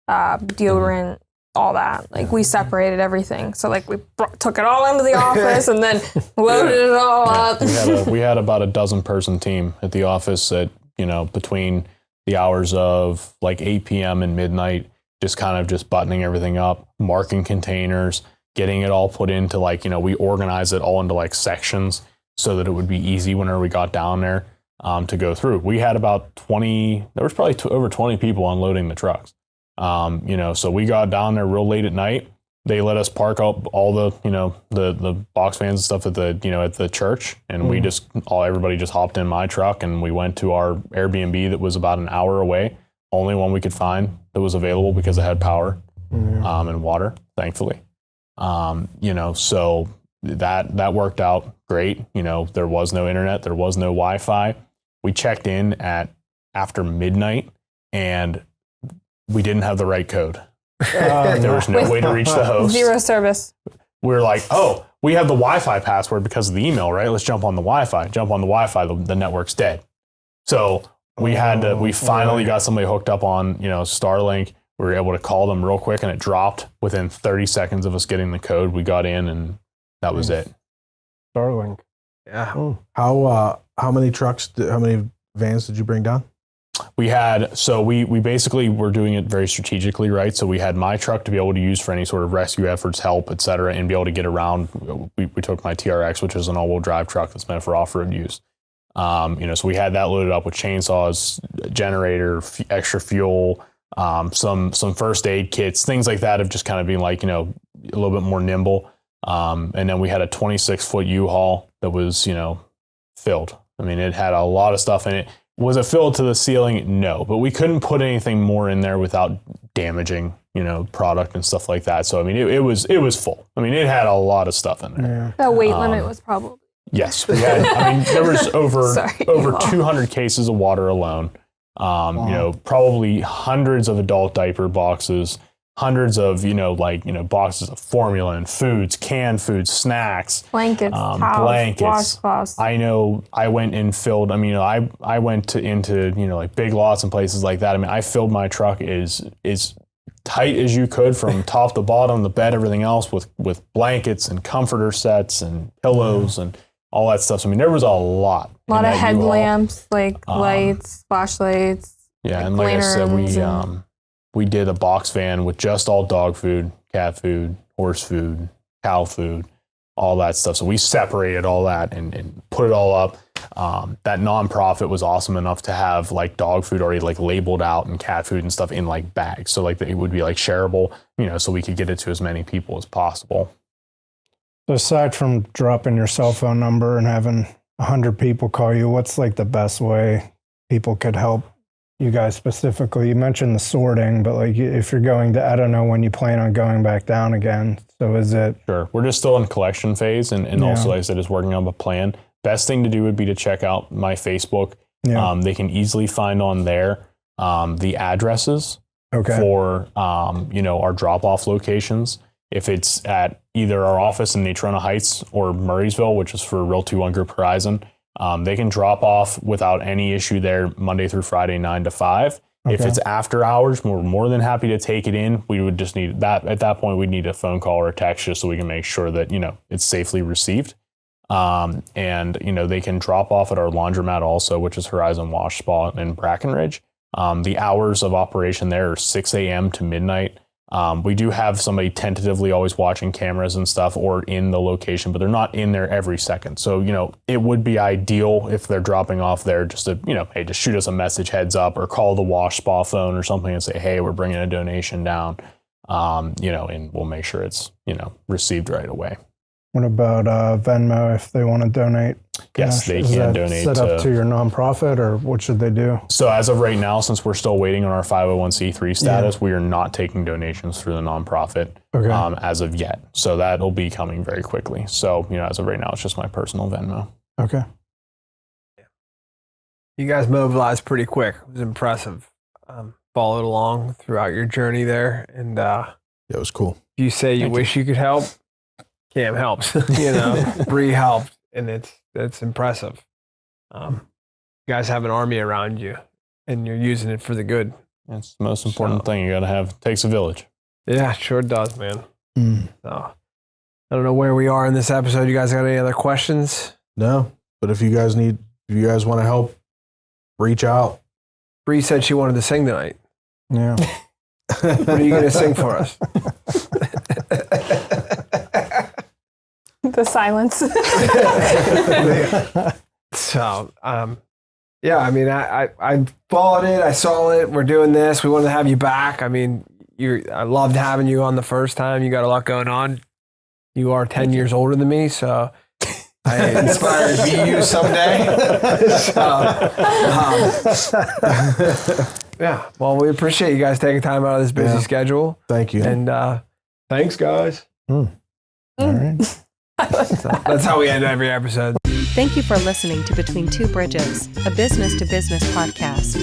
deodorant, all that. Like we separated everything. So like we took it all into the office and then loaded it all up. We had about a 12-person team at the office that, between the hours of like 8 p.m. and midnight, just buttoning everything up, marking containers, getting it all put into we organize it all into like sections so that it would be easy whenever we got down there to go through. We had about 20, there was probably over 20 people unloading the trucks. So we got down there real late at night. They let us park up all the, the box vans and stuff at the church. And everybody just hopped in my truck and we went to our Airbnb that was about an hour away. Only one we could find that was available because it had power, and water, thankfully. So that worked out great. There was no internet, there was no Wi-Fi. We checked in after midnight and we didn't have the right code. There was no way to reach the host. Zero service. We were like, we have the Wi-Fi password because of the email, right? Let's jump on the Wi-Fi. The network's dead. So we finally got somebody hooked up on, Starlink. We were able to call them real quick and it dropped within 30 seconds of us getting the code. We got in and that was it. Starlink. Yeah. How many how many vans did you bring down? We basically were doing it very strategically, right? So we had my truck to be able to use for any sort of rescue efforts, help, et cetera, and be able to get around. We took my TRX, which is an all-wheel drive truck that's meant for off-road use. So we had that loaded up with chainsaws, generator, extra fuel, some first aid kits, things like that, of just kind of being like, a little bit more nimble. And then we had a 26-foot U-Haul that was, filled. I mean, it had a lot of stuff in it. Was it filled to the ceiling? No, but we couldn't put anything more in there without damaging, product and stuff like that. So, I mean, it was full. I mean, it had a lot of stuff in there. The weight limit was probably. Yes, we had. There was over 200 cases of water alone. Probably hundreds of adult diaper boxes, hundreds of boxes of formula and foods, canned foods, snacks, blankets, towels, washcloths. I know I went and filled. I mean, I went into like Big Lots and places like that. I mean, I filled my truck as tight as you could from top to bottom, the bed, everything else with blankets and comforter sets and pillows and all that stuff. So, I mean, there was a lot. A lot of headlamps, like lights, flashlights. Yeah, and like I said, we did a box van with just all dog food, cat food, horse food, cow food, all that stuff. So we separated all that and put it all up. That nonprofit was awesome enough to have like dog food already like labeled out and cat food and stuff in like bags. So like it would be like shareable, so we could get it to as many people as possible. Aside from dropping your cell phone number and having 100 people call you, what's like the best way people could help you guys specifically? You mentioned the sorting, but like if you're going to, I don't know when you plan on going back down again. So is it? Sure. We're just still in collection phase and also, like I said, is working on a plan. Best thing to do would be to check out my Facebook. Yeah. They can easily find on there the addresses for, our drop-off locations. If it's at either our office in Natrona Heights or Murraysville, which is for Realty One Group Horizon, they can drop off without any issue there Monday through Friday, 9 to 5. Okay. If it's after hours, we're more than happy to take it in. We would just need that. At that point, we'd need a phone call or a text just so we can make sure that, it's safely received. And, they can drop off at our laundromat also, which is Horizon Wash Spa in Brackenridge. The hours of operation there are 6 a.m. to midnight. We do have somebody tentatively always watching cameras and stuff or in the location, but they're not in there every second. So, it would be ideal if they're dropping off there just to, hey, just shoot us a message heads up or call the wash spa phone or something and say, hey, we're bringing a donation down, and we'll make sure it's, received right away. What about Venmo if they want to donate? Yes, they can donate. Set up to your nonprofit, or what should they do? So as of right now, since we're still waiting on our 501c3 status, we are not taking donations through the nonprofit as of yet. So that'll be coming very quickly. So, as of right now, it's just my personal Venmo. Okay. You guys mobilized pretty quick. It was impressive. Followed along throughout your journey there. And it was cool. If you say you wish you could help, Cam helps. Bree helped. And it's impressive. You guys have an army around you, and you're using it for the good. That's the most important thing you got to have. It takes a village. Yeah, sure does, man. So, I don't know where we are in this episode. You guys got any other questions? No, but if you guys want to help, reach out. Bree said she wanted to sing tonight. Yeah. What are you going to sing for us? The silence. So, yeah, I mean, I followed it. I saw it. We're doing this. We wanted to have you back. I mean, I loved having you on the first time. You got a lot going on. You are 10 years older than me, so I inspire to be you someday. Yeah, well, we appreciate you guys taking time out of this busy schedule. Thank you. And thanks, guys. All right. So that's how we end every episode. Thank you for listening to Between Two Bridges, a business-to-business podcast.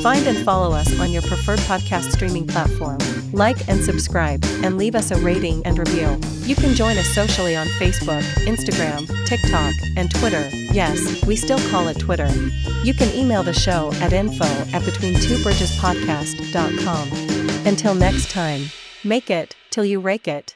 Find and follow us on your preferred podcast streaming platform. Like and subscribe, and leave us a rating and review. You can join us socially on Facebook, Instagram, TikTok, and Twitter. Yes, we still call it Twitter. You can email the show at info@betweentwobridgespodcast.com. Until next time, make it till you rake it.